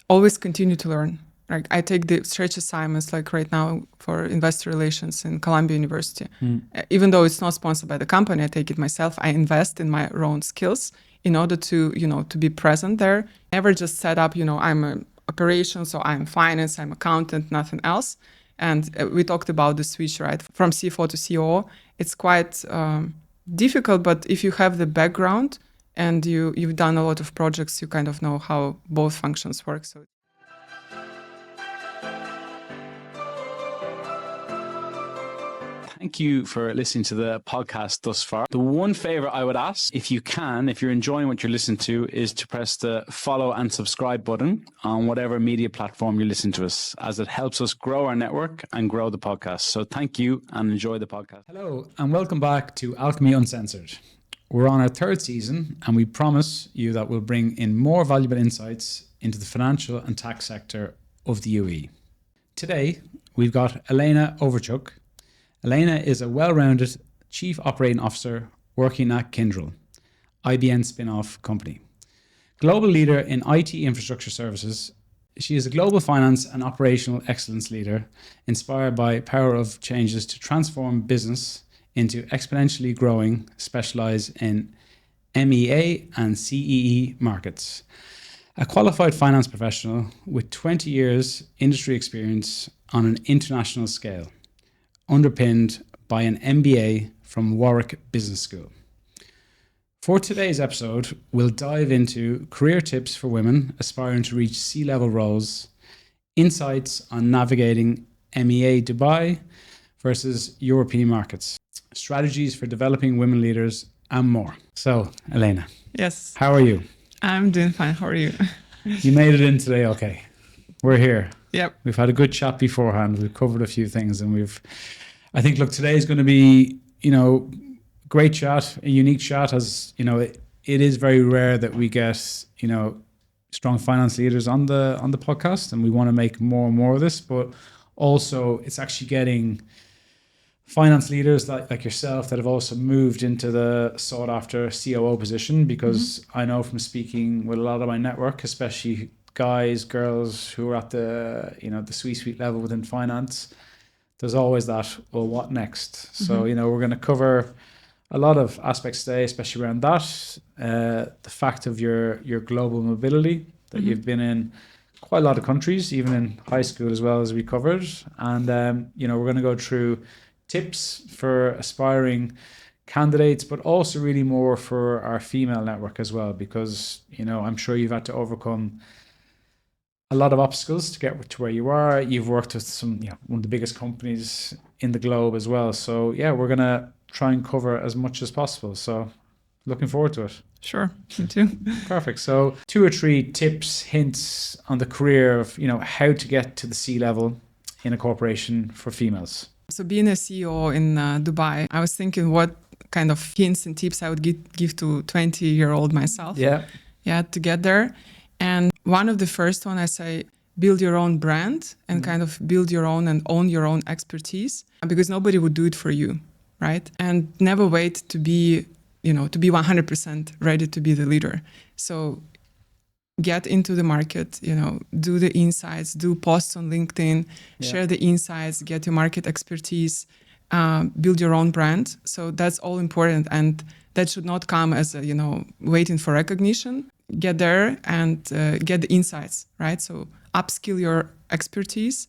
always continue to learn. Like I take the stretch assignments, like right now for investor relations in Columbia University. Even though it's not sponsored by the company, I take it myself. I invest in my own skills in order to, to be present there. Never just set up, I'm an operations, so I'm finance, I'm accountant, nothing else. And we talked about the switch, right, from CFO to COO. It's quite difficult, but if you have the background and you've done a lot of projects, you kind of know how both functions work. So. Thank you for listening to the podcast thus far. The one favor I would ask, if you're enjoying what you're listening to, is to press the follow and subscribe button on whatever media platform you listen to us, as it helps us grow our network and grow the podcast. So thank you and enjoy the podcast. Hello and welcome back to Alchemy Uncensored. We're on our third season and we promise you that we'll bring in more valuable insights into the financial and tax sector of the UAE. Today, we've got Elena Overchuk. Elena is a well-rounded Chief Operating Officer working at Kyndryl, IBM spin-off company. Global leader in IT infrastructure services, she is a global finance and operational excellence leader inspired by power of changes to transform business into exponentially growing, specialized in MEA and CEE markets. A qualified finance professional with 20 years industry experience on an international scale, underpinned by an MBA from Warwick Business School. For today's episode, we'll dive into career tips for women aspiring to reach C-level roles, insights on navigating MEA Dubai versus European markets, strategies for developing women leaders, and more. So, Elena. Yes. How are you? I'm doing fine. How are you? You made it in today, okay. We're here. Yep. We've had a good chat beforehand. We've covered a few things and I think, look, today is going to be, great chat, a unique chat, as, it is very rare that we get, strong finance leaders on the podcast, and we want to make more and more of this, but also it's actually getting finance leaders like yourself that have also moved into the sought after COO position, because I know from speaking with a lot of my network, especially guys, girls who are at the, the C-suite level within finance, there's always that, well, what next? So, we're going to cover a lot of aspects today, especially around that, the fact of your global mobility, that you've been in quite a lot of countries, even in high school as well, as we covered. And, we're going to go through tips for aspiring candidates, but also really more for our female network as well, because, I'm sure you've had to overcome a lot of obstacles to get to where you are. You've worked with one of the biggest companies in the globe as well. So yeah, we're going to try and cover as much as possible. So looking forward to it. Sure, me too. Perfect. So 2 or 3 tips, hints on the career of, how to get to the C-level in a corporation for females. So being a CEO in Dubai, I was thinking what kind of hints and tips I would give to 20-year-old myself. Yeah, to get there. And one of the first one, I say, build your own brand and kind of build your own and own your own expertise, because nobody would do it for you, right? And never wait to be, to be 100% ready to be the leader. So get into the market, do the insights, do posts on LinkedIn, share the insights, get your market expertise, build your own brand. So that's all important. And that should not come as a, waiting for recognition. Get there and get the insights, right? So upskill your expertise,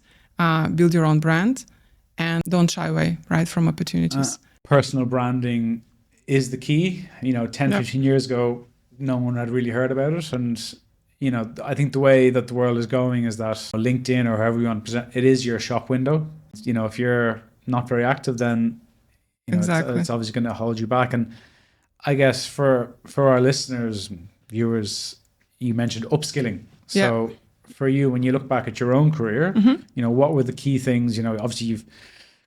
build your own brand, and don't shy away, right, from opportunities. Personal branding is the key. 15 years ago, no one had really heard about it. And, I think the way that the world is going is that LinkedIn, or however you want to present, it is your shop window. If you're not very active, then exactly. it's obviously going to hold you back. And I guess for our listeners, viewers, you mentioned upskilling. So for you, when you look back at your own career, what were the key things? Obviously you've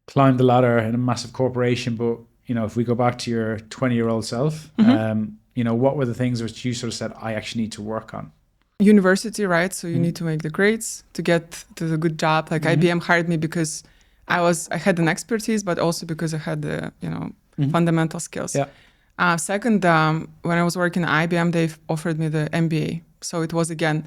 climbed the ladder in a massive corporation, but if we go back to your 20-year-old self, what were the things which you sort of said, I actually need to work on? University, right? So you need to make the grades to get to the good job. Like IBM hired me because I had an expertise, but also because I had the fundamental skills. Second, when I was working at IBM, they offered me the MBA. So it was again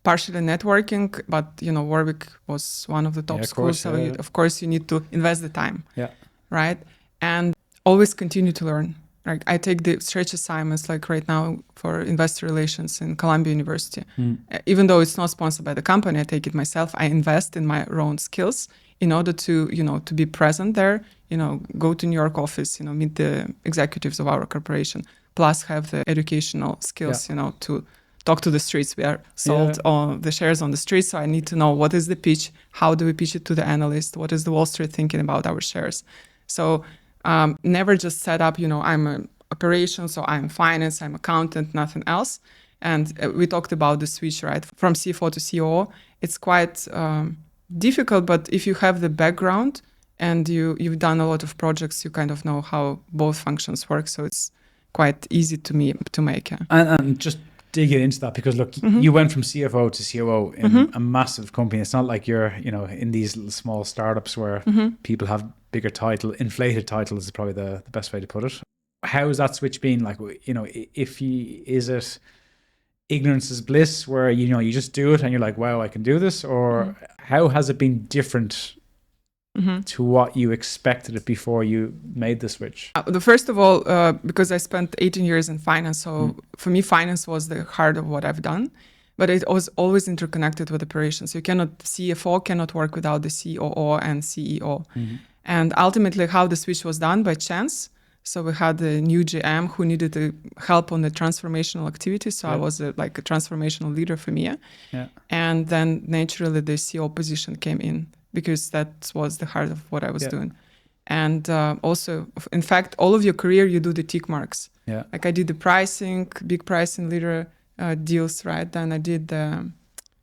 partially networking, but Warwick was one of the top Yeah, of schools, course, so yeah. of course you need to invest the time, Yeah. right? And always continue to learn. Like I take the stretch assignments, like right now for investor relations in Columbia University. Even though it's not sponsored by the company, I take it myself. I invest in my own skills in order to, to be present there. Go to New York office, meet the executives of our corporation, plus have the educational skills, to talk to the streets. We are sold on the shares on the streets, so I need to know what is the pitch, how do we pitch it to the analyst, what is the Wall Street thinking about our shares. So never just set up, I'm an operations, so I'm finance, I'm accountant, nothing else. And we talked about the switch, right, from CFO to COO. It's quite difficult, but if you have the background and you've done a lot of projects, you kind of know how both functions work. So it's quite easy to me to make. Yeah. And just dig into that, because look, you went from CFO to COO in a massive company. It's not like you're, in these little small startups where people have bigger title, inflated titles is probably the best way to put it. How has that switch been? Like, is it ignorance is bliss where, you just do it and you're like, wow, I can do this? Or how has it been different to what you expected it before you made the switch? First of all, because I spent 18 years in finance, so for me, finance was the heart of what I've done. But it was always interconnected with operations. CFO cannot work without the COO and CEO. And ultimately, how the switch was done by chance. So we had a new GM who needed help on the transformational activities. So I was a transformational leader for MEA. Yeah. And then naturally the CEO position came in because that was the heart of what I was doing. And also, in fact, all of your career, you do the tick marks. Yeah. Like I did the pricing, big pricing leader deals, right? Then I did the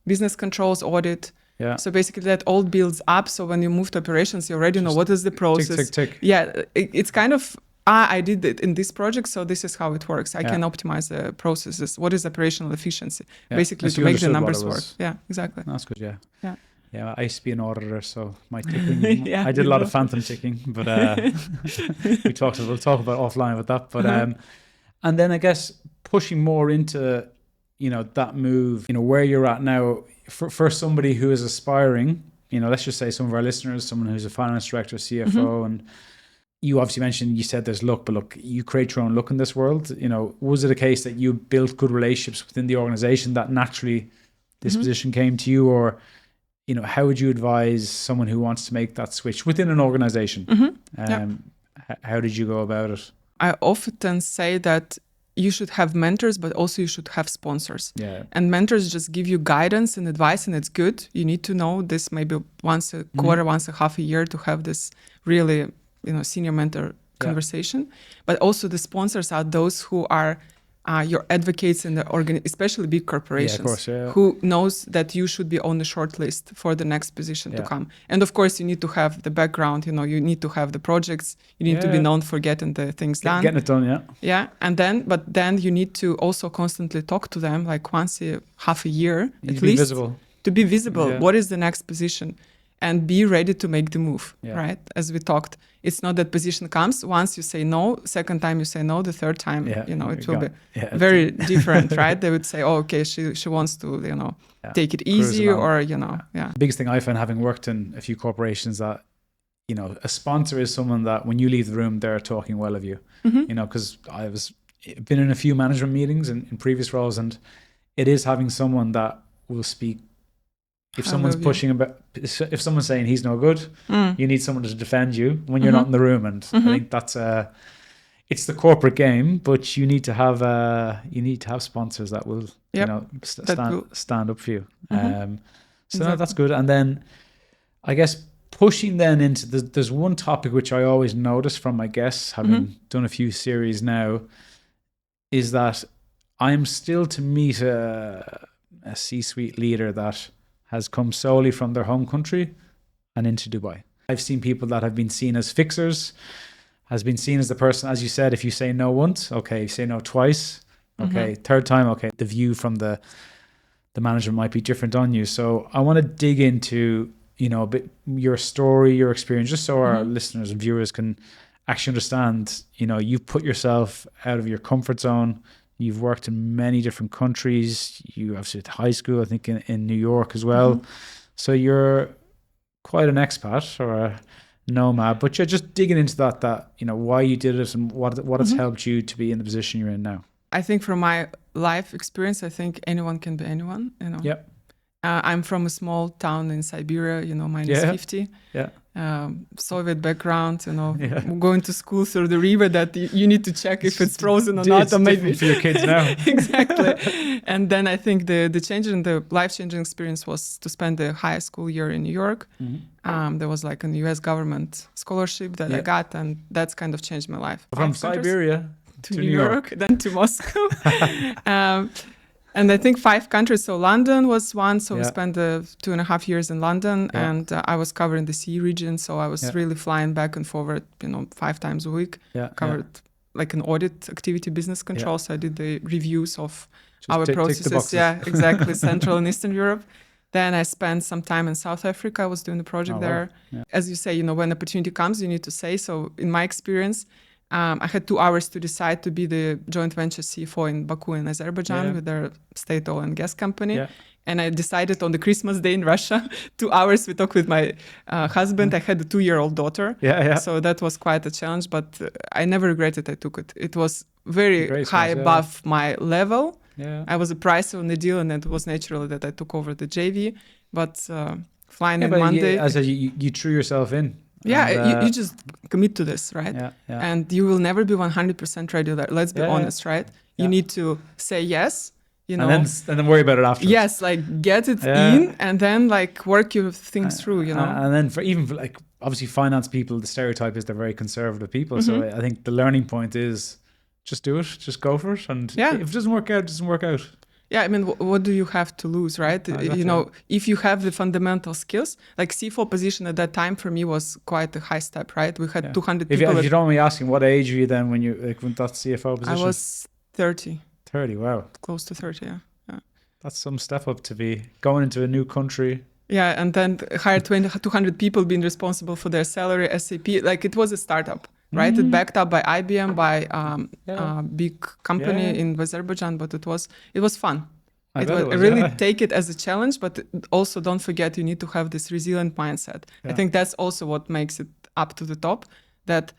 business controls audit. Yeah. So basically that all builds up. So when you move to operations, you already know what is the process. Tick. Yeah, it's kind of, I did it in this project, so this is how it works. I can optimize the processes. What is operational efficiency? Basically to make the numbers work. Yeah, exactly. That's good, yeah. Yeah. Yeah, I used to be an auditor, so my ticking, I did a lot of phantom ticking, but we'll talk about offline with that. But and then I guess pushing more into, that move, where you're at now, for somebody who is aspiring, let's just say some of our listeners, someone who's a finance director, CFO, and you obviously mentioned, you said there's luck, but look, you create your own luck in this world. Was it a case that you built good relationships within the organization that naturally this position came to you, or how would you advise someone who wants to make that switch within an organization? How did you go about it? I often say that you should have mentors, but also you should have sponsors. Yeah. And mentors just give you guidance and advice, and it's good. You need to know this maybe once a quarter, once a half a year to have this really, senior mentor conversation. But also the sponsors are those who are your advocates in the especially big corporations, who knows that you should be on the short list for the next position to come. And of course, you need to have the background, you need to have the projects, you need to be known for getting the things done. Getting it done, yeah. Yeah, but then you need to also constantly talk to them, like once a half a year, at least, to be visible. What is the next position? And be ready to make the move, right? As we talked, it's not that position comes. Once you say no, second time you say no, the third time, it will be very different, right? They would say, oh, okay, she wants to, take it easy, or, The biggest thing I find, having worked in a few corporations, that, a sponsor is someone that when you leave the room, they're talking well of you, because I've been in a few management meetings in previous roles, and it is having someone that will speak. If someone's if someone's saying he's no good, you need someone to defend you when you're not in the room. And I think that's it's the corporate game, but you need to have sponsors that will stand up for you. So that's good. And then I guess pushing then into there's one topic which I always notice from my guests, having done a few series now, is that I'm still to meet a C-suite leader that has come solely from their home country and into Dubai. I've seen people that have been seen as fixers, has been seen as the person, as you said, if you say no once, okay, you say no twice, okay, third time, okay, the view from the management might be different on you. So I want to dig into, a bit your story, your experience, just so our listeners and viewers can actually understand, you've put yourself out of your comfort zone, You've worked in many different countries. You obviously at high school, I think, in New York as well. So you're quite an expat or a nomad. But you're just digging into that why you did it and what has helped you to be in the position you're in now. I think from my life experience, I think anyone can be anyone. Yep. I'm from a small town in Siberia, minus 50. Yeah. Soviet background, going to school through the river that you need to check if it's frozen or not. Or maybe for your kids now. Exactly. And then I think the change in the life-changing experience was to spend the high school year in New York. There was like a US government scholarship that I got, and that's kind of changed my life. From Siberia to New York, then to Moscow. And I think 5 countries. So London was one. So we spent 2.5 years in London, and I was covering the CEE region. So I was really flying back and forward, 5 times a week. Covered like an audit activity, business control. So I did the reviews of our processes. Exactly. Central and Eastern Europe. Then I spent some time in South Africa. I was doing the project there. Wow. As you say, when opportunity comes, you need to say. So in my experience, I had 2 hours to decide to be the joint venture CFO in Baku in Azerbaijan with their state oil and gas company. Yeah. And I decided on the Christmas day in Russia, 2 hours we talked with my husband. I had a 2-year-old daughter. So that was quite a challenge, but I never regretted I took it. It was very high above my level. I was a pricer on the deal, and it was natural that I took over the JV. But flying in Monday... As you threw yourself in. Yeah, you just commit to this, right? And you will never be 100% ready there. Let's be honest, right? You need to say yes, and then worry about it after. Yes, like get it in, and then like work your things through, And then for obviously finance people, the stereotype is they're very conservative people. So I think the learning point is just do it, just go for it, and if it doesn't work out, it doesn't work out. Yeah, I mean, what do you have to lose, right? If you have the fundamental skills, like CFO position at that time for me was quite a high step, right? We had 200 people. If you don't mind me asking, what age were you then when you when that CFO position? I was 30. 30, wow. Close to 30, yeah. That's some step up to be going into a new country. Yeah, and then hired 200 people being responsible for their salary, SAP. Like it was a startup. Right, it backed up by IBM, by a big company in Azerbaijan, but it was fun. I really take it as a challenge, but also don't forget you need to have this resilient mindset. I think that's also what makes it up to the top. That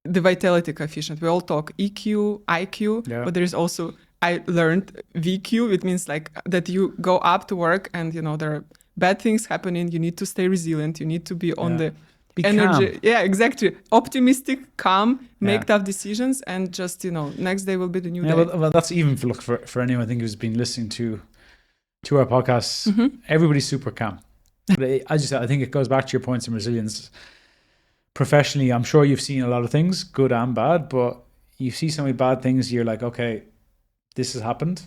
the vitality coefficient. We all talk EQ, IQ, but there is also I learned VQ. It means like that you go up to work, and there are bad things happening. You need to stay resilient. You need to be on the be energy. Calm. Yeah, exactly. Optimistic, calm, make tough decisions, and just next day will be the new day. Well, that's even for anyone I think who's been listening to our podcasts. Everybody's super calm. But as you said, I think it goes back to your points on resilience. Professionally, I'm sure you've seen a lot of things, good and bad, but you see so many bad things. You're like, okay, this has happened.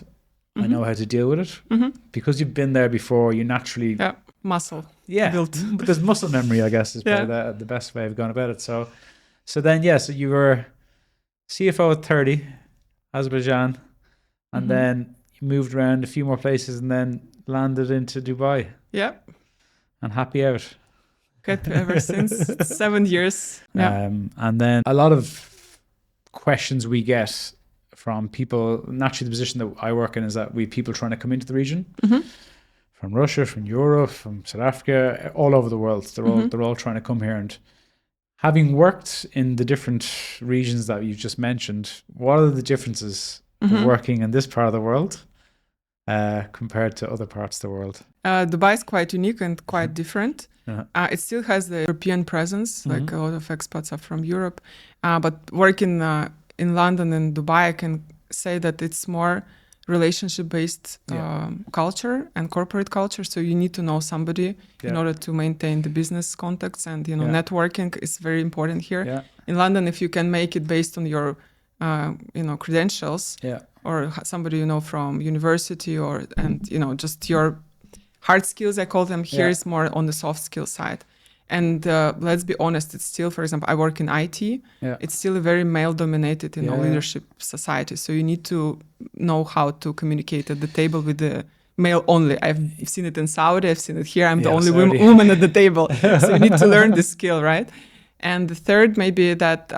I know how to deal with it because you've been there before. You naturally muscle. Yeah, built. But there's muscle memory, I guess, is probably the best way of going about it. So then, so you were CFO at 30, Azerbaijan, and then you moved around a few more places and then landed into Dubai. Yeah. And happy out. Good ever since. 7 years. Yeah. And then a lot of questions we get from people, naturally the position that I work in is that we have people trying to come into the region. From Russia, from Europe, from South Africa, all over the world. They're all trying to come here. And having worked in the different regions that you've just mentioned, what are the differences of working in this part of the world compared to other parts of the world? Dubai is quite unique and quite different. It still has the European presence, like a lot of expats are from Europe. But working in London and Dubai, I can say that it's more relationship-based culture and corporate culture. So you need to know somebody in order to maintain the business contacts, and networking is very important here. In London, if you can make it based on your credentials or somebody from university and just your hard skills, I call them. Here is more on the soft skill side. And let's be honest, it's still, for example, I work in IT. It's still a very male-dominated leadership society. So you need to know how to communicate at the table with the male only. I've seen it in Saudi. I've seen it here. I'm the only woman at the table. So you need to learn this skill, right? And the third, maybe that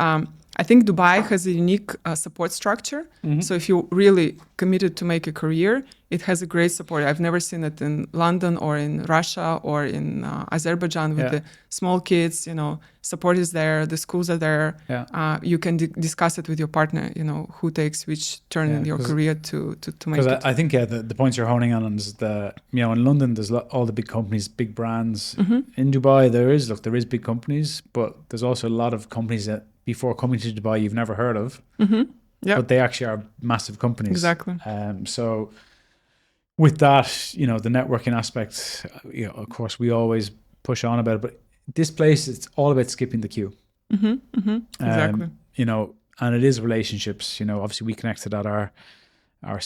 I think Dubai has a unique support structure. So if you're really committed to make a career, it has a great support. I've never seen it in London or in Russia or in Azerbaijan with the small kids. Support is there. The schools are there. You can discuss it with your partner. Who takes which turn in your career to make it. Because I think the points you're honing on is in London there's all the big companies, big brands. In Dubai there is big companies, but there's also a lot of companies that before coming to Dubai you've never heard of. But they actually are massive companies. Exactly. So with that, the networking aspect, of course we always push on about it, but this place, it's all about skipping the queue. Exactly. And it is relationships. Obviously we connected at our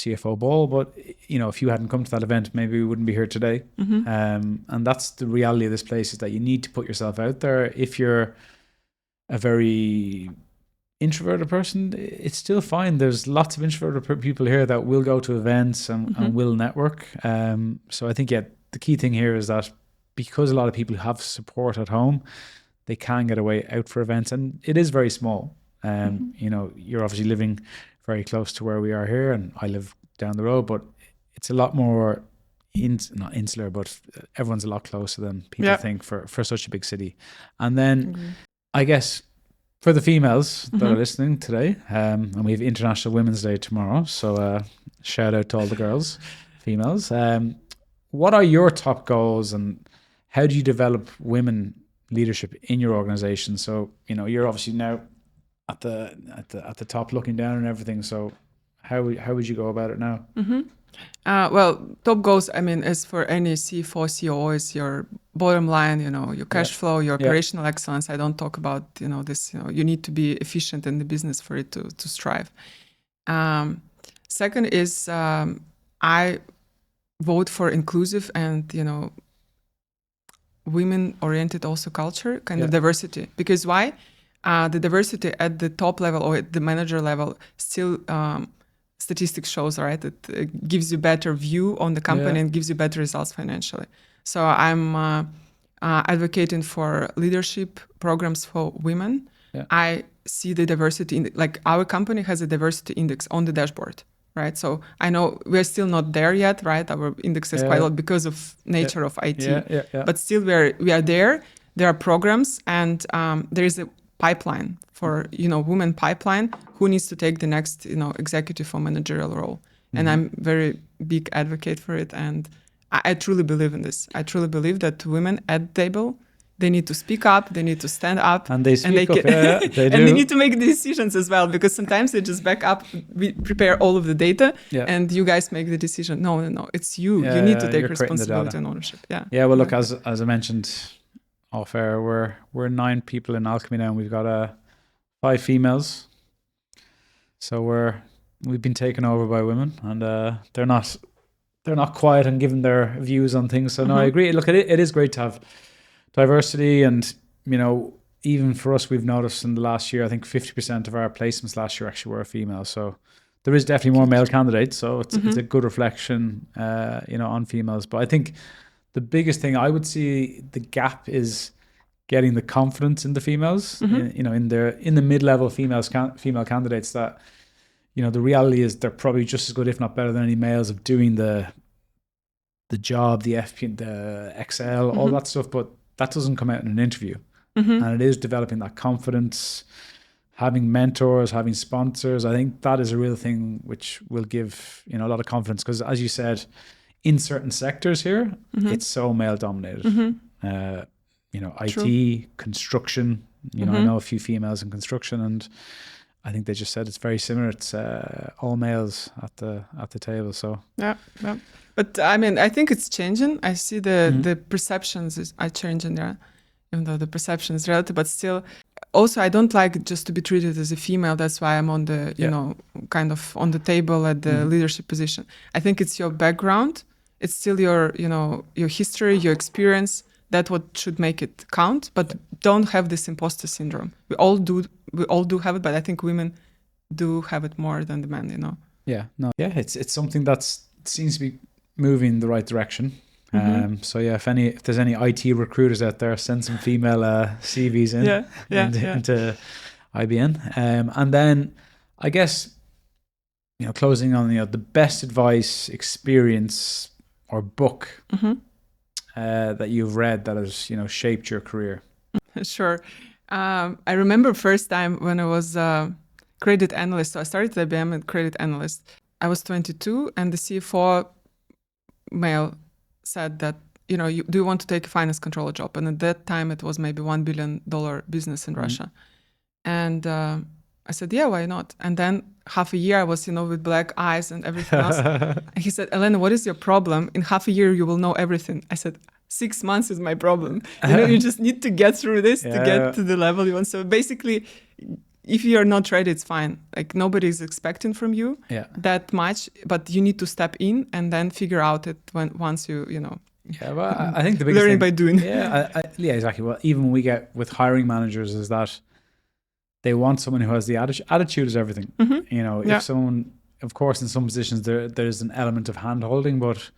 CFO ball, but if you hadn't come to that event, maybe we wouldn't be here today. And that's the reality of this place, is that you need to put yourself out there. If you're a very introverted person, it's still fine. There's lots of introverted people here that will go to events and will network. So I think, the key thing here is that because a lot of people have support at home, they can get away out for events, and it is very small. You're obviously living very close to where we are here, and I live down the road, but it's a lot more not insular, but everyone's a lot closer than people think for such a big city. And then I guess for the females that are listening today, and we have International Women's Day tomorrow, so shout out to all the girls, females. What are your top goals, and how do you develop women leadership in your organization? So you're obviously now at the top, looking down and everything. So how would you go about it now? Well, top goals, as for any CFO, COO, is your bottom line, your cash flow, your operational excellence. I don't talk about, this, you need to be efficient in the business for it to strive. Second is, I vote for inclusive and, women-oriented also culture, kind of diversity. Because why? The diversity at the top level or at the manager level still... statistics shows, right, it gives you better view on the company and gives you better results financially. So I'm advocating for leadership programs for women. I see the diversity our company has a diversity index on the dashboard, right? So I know we're still not there yet, right? Our index is quite low because of nature of IT, but still we are there. There are programs, and there is a pipeline for women pipeline who needs to take the next executive or managerial role. And I'm very big advocate for it, and I truly believe in this. I truly believe that women at the table, they need to speak up, they need to stand up, and they speak up. They do. And they need to make the decisions as well, because sometimes they just back up. We prepare all of the data, and you guys make the decision. No, it's you. You need to take responsibility and ownership. Well, look, as I mentioned off air, we're 9 people in Alchemy now, and we've got 5 females. So we've been taken over by women, and they're not quiet and giving their views on things. So no, I agree. Look, it is great to have diversity, and even for us, we've noticed in the last year, I think 50% of our placements last year actually were female. So there is definitely more male candidates. So it's a good reflection, on females. But I think the biggest thing I would see the gap is getting the confidence in the females, in the mid-level female candidates, that the reality is they're probably just as good, if not better, than any males of doing the job, the FP, the Excel, all that stuff. But that doesn't come out in an interview, and it is developing that confidence, having mentors, having sponsors. I think that is a real thing which will give a lot of confidence, because as you said, in certain sectors here, it's so male dominated. IT, True. Construction, I know a few females in construction, and I think they just said it's very similar. It's all males at the table. So yeah. But I think it's changing. I see the perceptions are changing there, even though the perception is relative, but still. Also, I don't like just to be treated as a female. That's why I'm on the, kind of on the table at the leadership position. I think it's your background. It's still your history, your experience. That's what should make it count. But don't have this imposter syndrome. We all do have it, but I think women do have it more than the men. Yeah. No. Yeah. It's something that seems to be moving in the right direction. So yeah, if there's any IT recruiters out there, send some female CVs in. Into IBN. And then I guess, closing on, the best advice, experience, or book that you've read that has, shaped your career. Sure. I remember first time when I was credit analyst. So I started at IBM as credit analyst. I was 22, and the CFO mail said that, do you want to take a finance controller job? And at that time, it was maybe $1 billion business in Russia. And I said, yeah, why not? And then half a year I was, with black eyes and everything else. And he said, Elena, what is your problem? In half a year, you will know everything. I said, 6 months is my problem. You just need to get through this to get to the level you want. So basically, if you're not ready, it's fine. Like nobody's expecting from you that much, but you need to step in and then figure out it once you. Yeah, well, I think the biggest learning thing, by doing. Yeah, yeah, exactly. Well, even we get with hiring managers is that they want someone who has the attitude. Attitude is everything. If someone, of course, in some positions there's an element of hand holding, but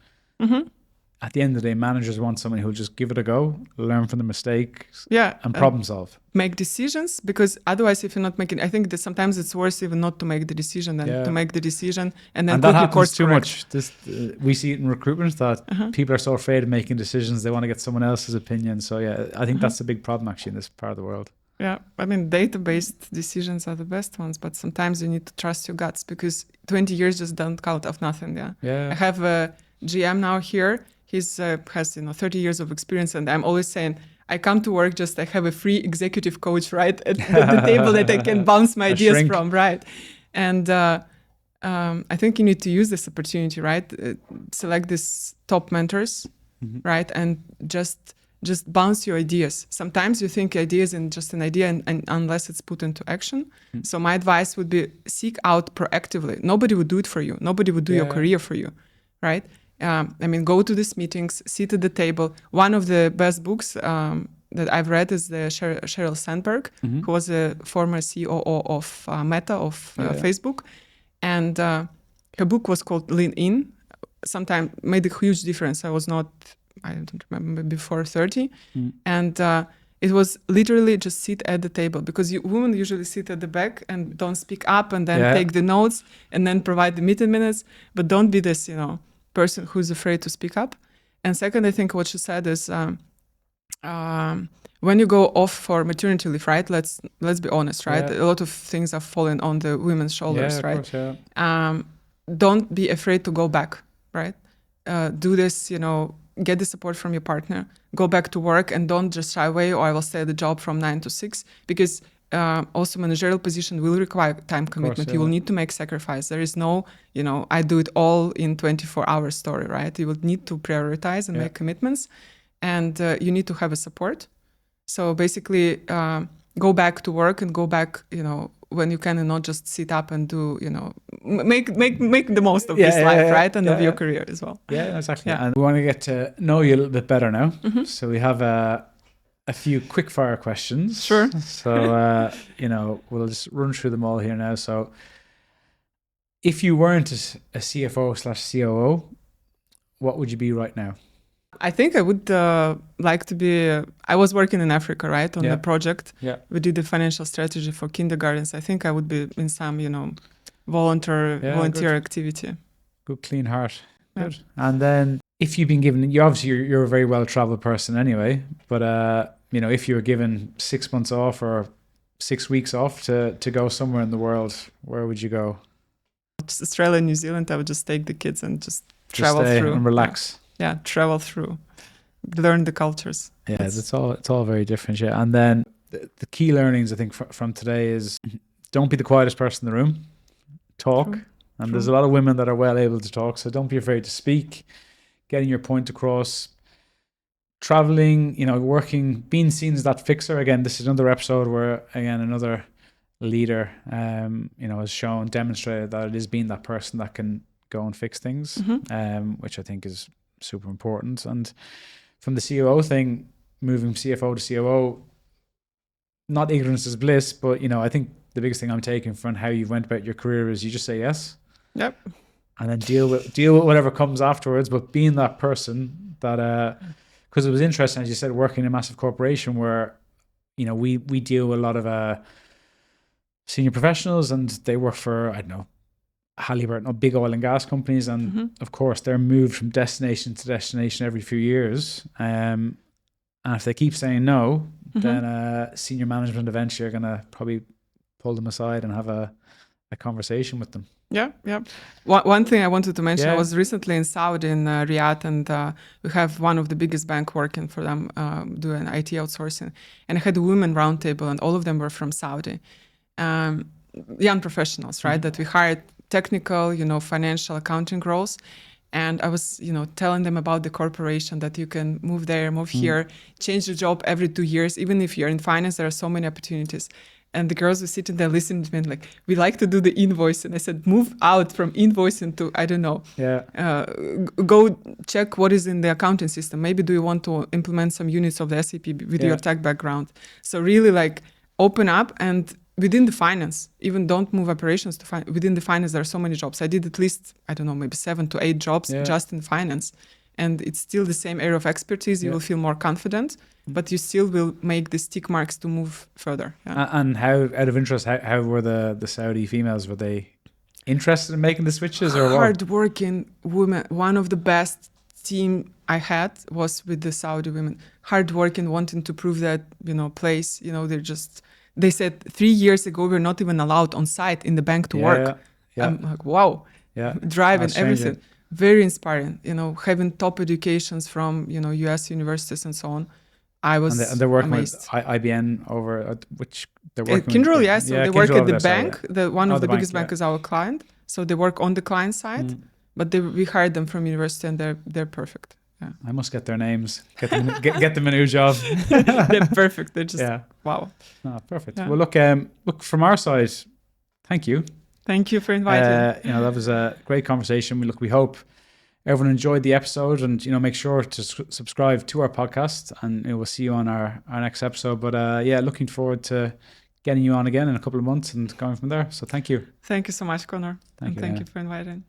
at the end of the day, managers want someone who'll just give it a go, learn from the mistakes, and problem solve. Make decisions, because otherwise, if you're not making, I think that sometimes it's worse even not to make the decision than to make the decision and then that put your course too correct. much. We see it in recruitment that people are so afraid of making decisions, they want to get someone else's opinion. So I think that's a big problem actually in this part of the world. Yeah, I mean, data-based decisions are the best ones, but sometimes you need to trust your guts, because 20 years just don't count of nothing. I have a GM now here. He's has 30 years of experience, and I'm always saying, I come to work just I have a free executive coach right at the table that I can bounce my ideas from, right? And I think you need to use this opportunity, right? Select these top mentors, right? And just bounce your ideas. Sometimes you think ideas in just an idea, and unless it's put into action. So my advice would be seek out proactively. Nobody would do it for you. Nobody would do your career for you, right? Go to these meetings, sit at the table. One of the best books that I've read is the Sheryl Sandberg, who was a former COO of Meta, of Facebook. And her book was called Lean In. Sometimes made a huge difference. I don't remember, before 30. And it was literally just sit at the table, because women usually sit at the back and don't speak up and then take the notes and then provide the meeting minutes. But don't be this, person who's afraid to speak up. And second, I think what she said is when you go off for maternity leave, right? Let's be honest, right? A lot of things are falling on the women's shoulders, right? Course, don't be afraid to go back, right? Do this, get the support from your partner, go back to work, and don't just shy away, or I will stay at the job from 9 to 6, because also managerial position will require time commitment. You will need to make sacrifice. There is no, I do it all in 24 hours story, right? You will need to prioritize and make commitments, and you need to have a support. So basically, go back to work and go back, when you can, and not just sit up and do, make the most of this life, right? And of your career as well. Yeah, exactly. Yeah. And we want to get to know you a little bit better now. So we have a few quick fire questions. Sure. So, we'll just run through them all here now. So if you weren't a CFO/COO, what would you be right now? I think I would like to be, I was working in Africa, right? On the project. Yeah. We did the financial strategy for kindergartens. I think I would be in some, volunteer activity. Good, clean heart. Good. And then if you've been given, you're a very well-traveled person anyway, but if you were given 6 months off or 6 weeks off to go somewhere in the world, where would you go? Just Australia, New Zealand. I would just take the kids and just travel through and relax. Yeah, travel through, learn the cultures. Yeah, it's all very different. Yeah, and then the key learnings I think from today is don't be the quietest person in the room. Talk. True. And there's a lot of women that are well able to talk, so don't be afraid to speak, getting your point across, traveling, working, being seen as that fixer. Again, this is another episode where, again, another leader, has demonstrated that it is being that person that can go and fix things, which I think is super important. And from the COO thing, moving CFO to COO, not ignorance is bliss, but, I think the biggest thing I'm taking from how you went about your career is you just say yes. Yep. And then deal with whatever comes afterwards, but being that person that, because it was interesting, as you said, working in a massive corporation where, we deal with a lot of senior professionals, and they work for, I don't know, Halliburton, or big oil and gas companies, and of course they're moved from destination to destination every few years. And if they keep saying no, then senior management eventually are going to probably pull them aside and have a conversation with them. Yeah. One thing I wanted to mention, I Yeah. was recently in Saudi, in Riyadh, and we have one of the biggest bank working for them, doing IT outsourcing. And I had a women roundtable, and all of them were from Saudi. Young professionals, right? That we hired technical, financial accounting roles. And I was, telling them about the corporation, that you can move there, move here, change the job every 2 years. Even if you're in finance, there are so many opportunities. And the girls were sitting there listening to me and like, we like to do the invoice. And I said, move out from invoicing to, I don't know, go check what is in the accounting system. Maybe do you want to implement some units of the SAP with your tech background? So really like open up, and within the finance, even don't move operations to within the finance, there are so many jobs. I did at least, I don't know, maybe 7 to 8 jobs just in finance. And it's still the same area of expertise. You will feel more confident, but you still will make the tick marks to move further. Yeah. And how, out of interest, how were the Saudi females? Were they interested in making the switches, or what? Hardworking women. One of the best team I had was with the Saudi women. Hardworking, wanting to prove that, place, they said 3 years ago, we're not even allowed on site in the bank to work. Yeah. I'm like, wow. Yeah. Drive and That's everything. changing. Very inspiring, having top educations from, US universities and so on. I was And they're working amazed. with IBN over, which they're working Kyndryl, with. yeah. So they work Kyndryl at the over there, bank. sorry. One of the bank, biggest bank is our client. So they work on the client side, but we hired them from university, and they're perfect. Yeah. I must get their names. Get them a new job. They're perfect. They're just wow. No, perfect. Yeah. Well, look from our side, thank you. Thank you for inviting. That was a great conversation. We hope everyone enjoyed the episode, and make sure to subscribe to our podcast, and we'll see you on our next episode. But looking forward to getting you on again in a couple of months and going from there. So thank you. Thank you so much, Connor. Thank you for inviting.